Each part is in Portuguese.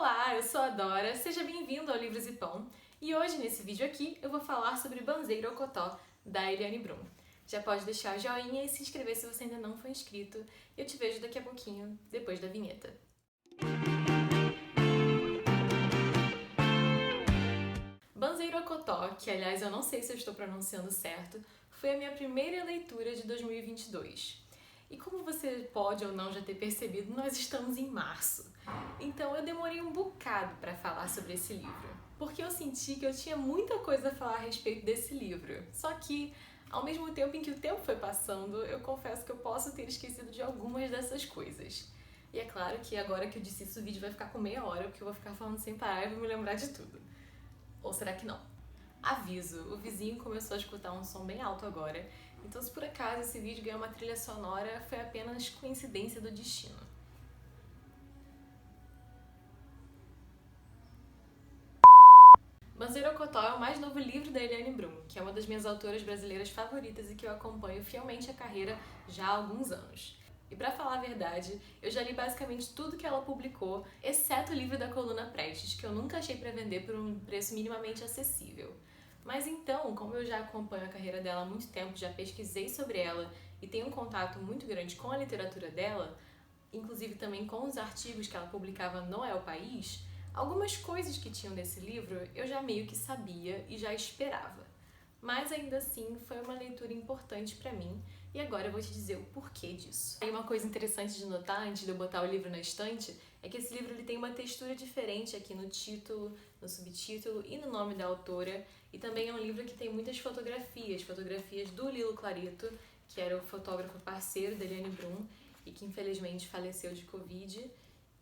Olá, eu sou a Dora, seja bem-vindo ao Livros e Pão. E hoje, nesse vídeo aqui, eu vou falar sobre Banzeiro Ocotó, da Eliane Brum. Já pode deixar o joinha e se inscrever se você ainda não for inscrito. Eu te vejo daqui a pouquinho, depois da vinheta. Banzeiro Ocotó, que aliás eu não sei se eu estou pronunciando certo, foi a minha primeira leitura de 2022. E como você pode ou não já ter percebido, nós estamos em março. Então eu demorei um bocado para falar sobre esse livro, porque eu senti que eu tinha muita coisa a falar a respeito desse livro. Só que, ao mesmo tempo em que o tempo foi passando, eu confesso que eu posso ter esquecido de algumas dessas coisas. E é claro que agora que eu disse isso, o vídeo vai ficar com meia hora, porque eu vou ficar falando sem parar e vou me lembrar de tudo. Ou será que não? Aviso, o vizinho começou a escutar um som bem alto agora, então se por acaso esse vídeo ganhou uma trilha sonora, foi apenas coincidência do destino. Banzeiro Ocotó é o mais novo livro da Eliane Brum, que é uma das minhas autoras brasileiras favoritas e que eu acompanho fielmente a carreira já há alguns anos. E pra falar a verdade, eu já li basicamente tudo que ela publicou, exceto o livro da Coluna Prestes, que eu nunca achei pra vender por um preço minimamente acessível. Mas então, como eu já acompanho a carreira dela há muito tempo, já pesquisei sobre ela e tenho um contato muito grande com a literatura dela, inclusive também com os artigos que ela publicava no El País, algumas coisas que tinham desse livro eu já meio que sabia e já esperava. Mas ainda assim foi uma leitura importante pra mim e agora eu vou te dizer o porquê disso. E uma coisa interessante de notar antes de eu botar o livro na estante é que esse livro ele tem uma textura diferente aqui no título, no subtítulo e no nome da autora, e também é um livro que tem muitas fotografias do Lilo Clarito, que era o fotógrafo parceiro da Eliane Brum e que infelizmente faleceu de Covid.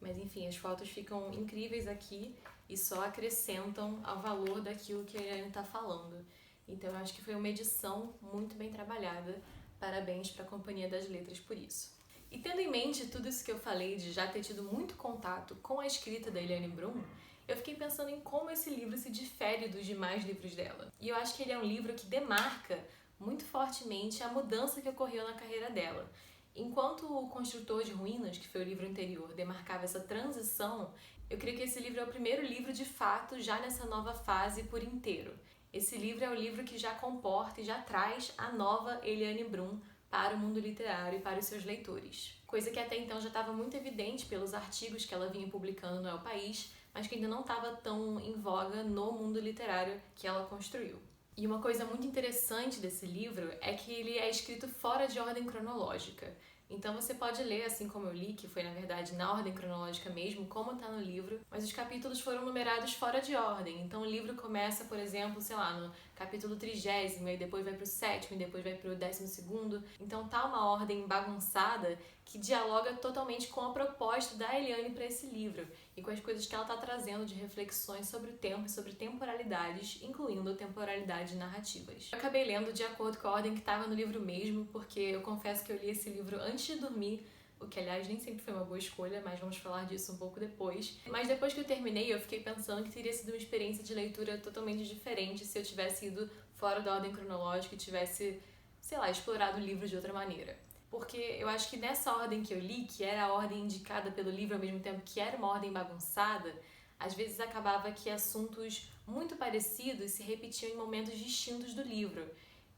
Mas enfim, as fotos ficam incríveis aqui e só acrescentam ao valor daquilo que a Eliane está falando. Então eu acho que foi uma edição muito bem trabalhada. Parabéns para a Companhia das Letras por isso. E tendo em mente tudo isso que eu falei de já ter tido muito contato com a escrita da Eliane Brum, eu fiquei pensando em como esse livro se difere dos demais livros dela. E eu acho que ele é um livro que demarca muito fortemente a mudança que ocorreu na carreira dela. Enquanto O Construtor de Ruínas, que foi o livro anterior, demarcava essa transição, eu creio que esse livro é o primeiro livro de fato já nessa nova fase por inteiro. Esse livro é o livro que já comporta e já traz a nova Eliane Brum para o mundo literário e para os seus leitores. Coisa que até então já estava muito evidente pelos artigos que ela vinha publicando no El País, mas que ainda não estava tão em voga no mundo literário que ela construiu. E uma coisa muito interessante desse livro é que ele é escrito fora de ordem cronológica. Então você pode ler, assim como eu li, que foi na verdade na ordem cronológica mesmo, como está no livro, mas os capítulos foram numerados fora de ordem. Então o livro começa, por exemplo, sei lá, no capítulo 30º, e depois vai pro 7º, e depois vai pro 12º. Então tá uma ordem bagunçada que dialoga totalmente com a proposta da Eliane para esse livro e com as coisas que ela está trazendo de reflexões sobre o tempo e sobre temporalidades, incluindo temporalidades narrativas. Eu acabei lendo de acordo com a ordem que estava no livro mesmo, porque eu confesso que eu li esse livro antes de dormir, o que aliás nem sempre foi uma boa escolha, mas vamos falar disso um pouco depois. Mas depois que eu terminei, eu fiquei pensando que teria sido uma experiência de leitura totalmente diferente se eu tivesse ido fora da ordem cronológica e tivesse, sei lá, explorado o livro de outra maneira. Porque eu acho que nessa ordem que eu li, que era a ordem indicada pelo livro ao mesmo tempo que era uma ordem bagunçada, às vezes acabava que assuntos muito parecidos se repetiam em momentos distintos do livro.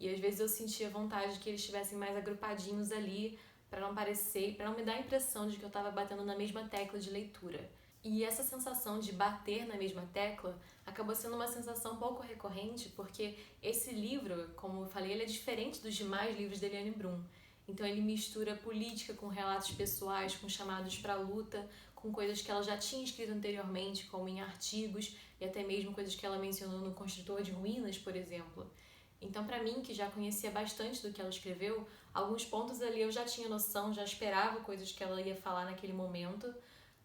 E às vezes eu sentia vontade de que eles estivessem mais agrupadinhos ali, para não parecer, para não me dar a impressão de que eu estava batendo na mesma tecla de leitura. E essa sensação de bater na mesma tecla acabou sendo uma sensação um pouco recorrente, porque esse livro, como eu falei, ele é diferente dos demais livros de Eliane Brum. Então ele mistura política com relatos pessoais, com chamados para luta, com coisas que ela já tinha escrito anteriormente, como em artigos, e até mesmo coisas que ela mencionou no Construtor de Ruínas, por exemplo. Então, para mim, que já conhecia bastante do que ela escreveu, alguns pontos ali eu já tinha noção, já esperava coisas que ela ia falar naquele momento,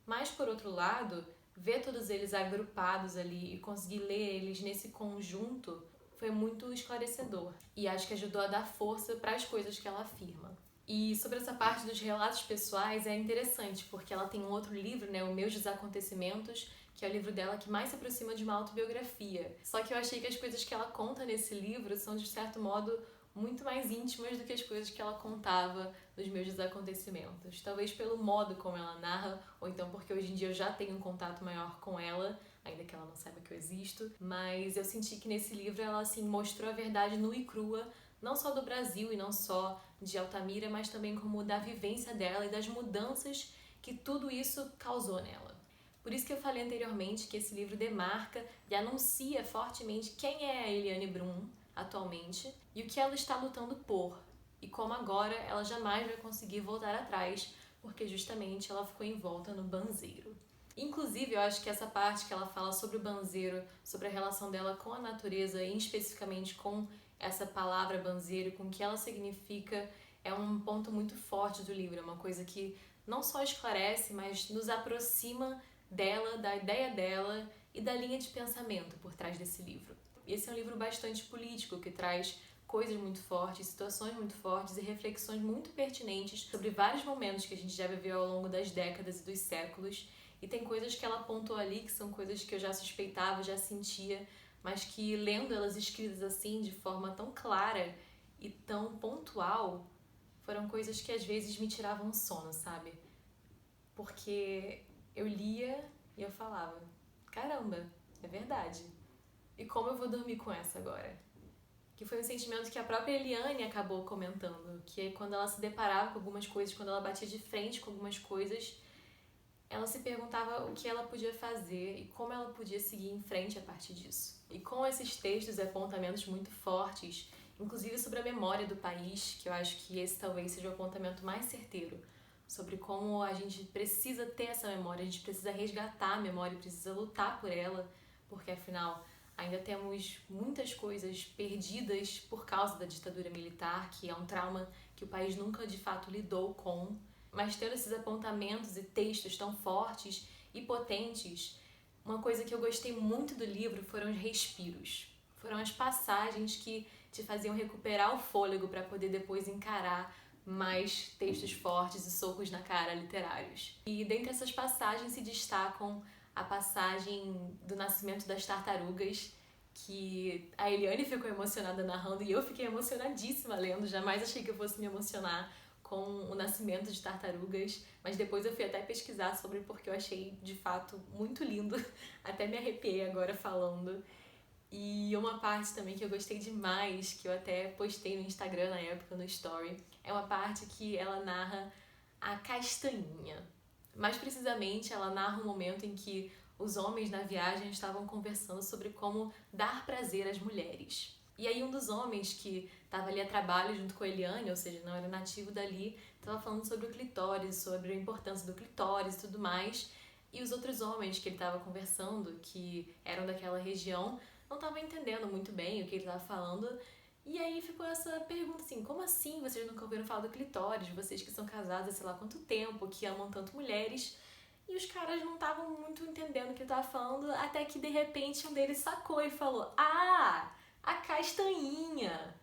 mas, por outro lado, ver todos eles agrupados ali e conseguir ler eles nesse conjunto foi muito esclarecedor e acho que ajudou a dar força para as coisas que ela afirma. E sobre essa parte dos relatos pessoais é interessante, porque ela tem um outro livro, né, O Meus Desacontecimentos, que é o livro dela que mais se aproxima de uma autobiografia. Só que eu achei que as coisas que ela conta nesse livro são, de certo modo, muito mais íntimas do que as coisas que ela contava dos meus desacontecimentos. Talvez pelo modo como ela narra, ou então porque hoje em dia eu já tenho um contato maior com ela, ainda que ela não saiba que eu existo, mas eu senti que nesse livro ela assim mostrou a verdade nua e crua, não só do Brasil e não só de Altamira, mas também como da vivência dela e das mudanças que tudo isso causou nela. Por isso que eu falei anteriormente que esse livro demarca e anuncia fortemente quem é a Eliane Brum atualmente e o que ela está lutando por, e como agora ela jamais vai conseguir voltar atrás, porque justamente ela ficou envolta no banzeiro. Inclusive, eu acho que essa parte que ela fala sobre o banzeiro, sobre a relação dela com a natureza e especificamente com essa palavra banzeiro, com o que ela significa, é um ponto muito forte do livro, é uma coisa que não só esclarece, mas nos aproxima dela, da ideia dela e da linha de pensamento por trás desse livro. Esse é um livro bastante político, que traz coisas muito fortes, situações muito fortes e reflexões muito pertinentes sobre vários momentos que a gente já viveu ao longo das décadas e dos séculos. E tem coisas que ela apontou ali que são coisas que eu já suspeitava, já sentia, mas que lendo elas escritas assim, de forma tão clara e tão pontual, foram coisas que às vezes me tiravam o sono, sabe? Porque eu lia e eu falava, caramba, é verdade. E como eu vou dormir com essa agora? Que foi um sentimento que a própria Eliane acabou comentando, que é quando ela se deparava com algumas coisas, quando ela batia de frente com algumas coisas, ela se perguntava o que ela podia fazer e como ela podia seguir em frente a partir disso. E com esses textos e apontamentos muito fortes, inclusive sobre a memória do país, que eu acho que esse talvez seja o apontamento mais certeiro, sobre como a gente precisa ter essa memória, a gente precisa resgatar a memória, precisa lutar por ela, porque afinal ainda temos muitas coisas perdidas por causa da ditadura militar, que é um trauma que o país nunca de fato lidou com. Mas tendo esses apontamentos e textos tão fortes e potentes, uma coisa que eu gostei muito do livro foram os respiros. Foram as passagens que te faziam recuperar o fôlego para poder depois encarar mais textos fortes e socos na cara literários. E dentre essas passagens se destacam a passagem do nascimento das tartarugas, que a Eliane ficou emocionada narrando e eu fiquei emocionadíssima lendo. Jamais achei que eu fosse me emocionar com o nascimento de tartarugas, mas depois eu fui até pesquisar sobre porque eu achei de fato muito lindo, até me arrepiei agora falando. E uma parte também que eu gostei demais, que eu até postei no Instagram na época, no Story, é uma parte que ela narra a castanhinha. Mais precisamente, ela narra um momento em que os homens na viagem estavam conversando sobre como dar prazer às mulheres. E aí um dos homens que estava ali a trabalho junto com a Eliane, ou seja, não era nativo dali, estava falando sobre o clitóris, sobre a importância do clitóris e tudo mais. E os outros homens que ele estava conversando, que eram daquela região, não estavam entendendo muito bem o que ele estava falando. E aí ficou essa pergunta assim, como assim vocês nunca ouviram falar do clitóris? Vocês que são casados há sei lá quanto tempo, que amam tanto mulheres. E os caras não estavam muito entendendo o que ele estava falando, até que de repente um deles sacou e falou, ah, a castanhinha.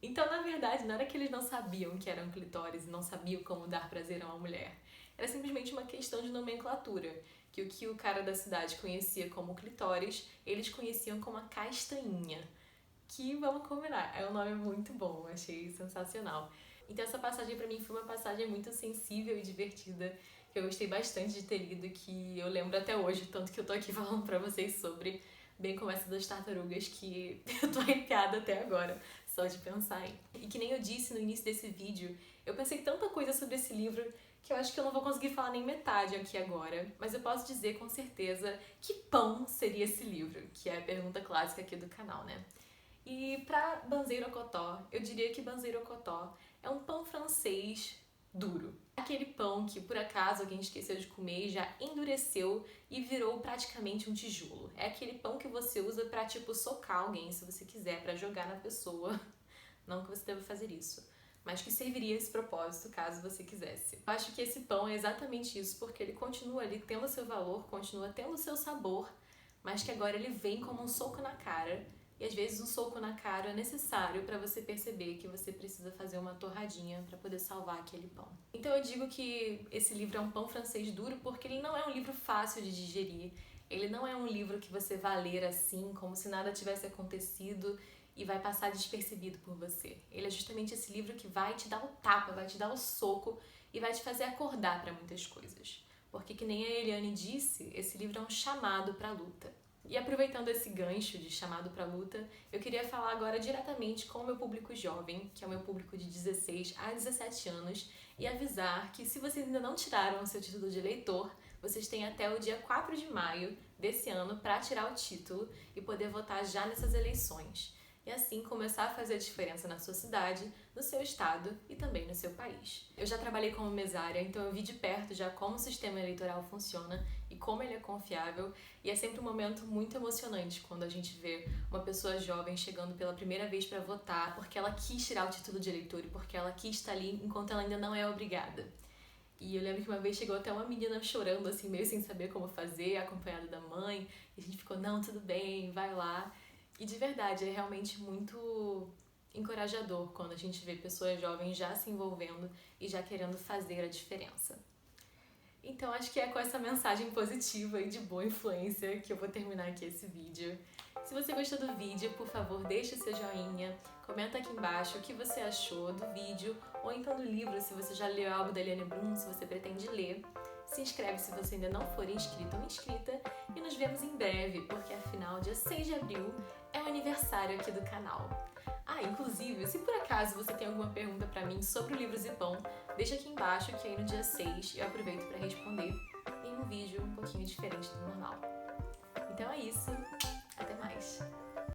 Então, na verdade, não era que eles não sabiam que era um clitóris e não sabiam como dar prazer a uma mulher. Era simplesmente uma questão de nomenclatura, que o que o cara da cidade conhecia como clitóris, eles conheciam como a castanhinha. Que, vamos combinar, é um nome muito bom, achei sensacional. Então essa passagem pra mim foi uma passagem muito sensível e divertida, que eu gostei bastante de ter lido, que eu lembro até hoje, tanto que eu tô aqui falando pra vocês sobre, bem como essa das tartarugas, que eu tô arrepiada até agora, só de pensar em. E que nem eu disse no início desse vídeo, eu pensei tanta coisa sobre esse livro que eu acho que eu não vou conseguir falar nem metade aqui agora, mas eu posso dizer com certeza que pão seria esse livro, que é a pergunta clássica aqui do canal, né? E pra Banzeiro-Ocotó, eu diria que Banzeiro-Ocotó é um pão francês duro. Aquele pão que por acaso alguém esqueceu de comer e já endureceu e virou praticamente um tijolo. É aquele pão que você usa pra tipo socar alguém se você quiser, pra jogar na pessoa. Não que você deva fazer isso, mas que serviria esse propósito caso você quisesse. Eu acho que esse pão é exatamente isso, porque ele continua ali tendo seu valor, continua tendo seu sabor, mas que agora ele vem como um soco na cara. E às vezes um soco na cara é necessário para você perceber que você precisa fazer uma torradinha para poder salvar aquele pão. Então eu digo que esse livro é um pão francês duro porque ele não é um livro fácil de digerir. Ele não é um livro que você vai ler assim, como se nada tivesse acontecido e vai passar despercebido por você. Ele é justamente esse livro que vai te dar o tapa, vai te dar o soco e vai te fazer acordar para muitas coisas. Porque, que nem a Eliane disse, esse livro é um chamado para a luta. E aproveitando esse gancho de chamado para a luta, eu queria falar agora diretamente com o meu público jovem, que é o meu público de 16 a 17 anos, e avisar que se vocês ainda não tiraram o seu título de eleitor, vocês têm até o dia 4 de maio desse ano para tirar o título e poder votar já nessas eleições. E assim começar a fazer a diferença na sua cidade, no seu estado e também no seu país. Eu já trabalhei como mesária, então eu vi de perto já como o sistema eleitoral funciona e como ele é confiável, e é sempre um momento muito emocionante quando a gente vê uma pessoa jovem chegando pela primeira vez para votar porque ela quis tirar o título de eleitor e porque ela quis estar ali enquanto ela ainda não é obrigada. E eu lembro que uma vez chegou até uma menina chorando, assim, meio sem saber como fazer, acompanhada da mãe, e a gente ficou, não, tudo bem, vai lá. E de verdade, é realmente muito encorajador quando a gente vê pessoas jovens já se envolvendo e já querendo fazer a diferença. Então acho que é com essa mensagem positiva e de boa influência que eu vou terminar aqui esse vídeo. Se você gostou do vídeo, por favor, deixe seu joinha, comenta aqui embaixo o que você achou do vídeo ou então do livro, se você já leu algo da Eliane Brum, se você pretende ler. Se inscreve se você ainda não for inscrito ou inscrita e nos vemos em breve, porque afinal, dia 6 de abril é o aniversário aqui do canal. Ah, inclusive, se por acaso você tem alguma pergunta pra mim sobre o livro Zipão, deixa aqui embaixo que aí no dia 6 eu aproveito pra responder em um vídeo um pouquinho diferente do normal. Então é isso, até mais!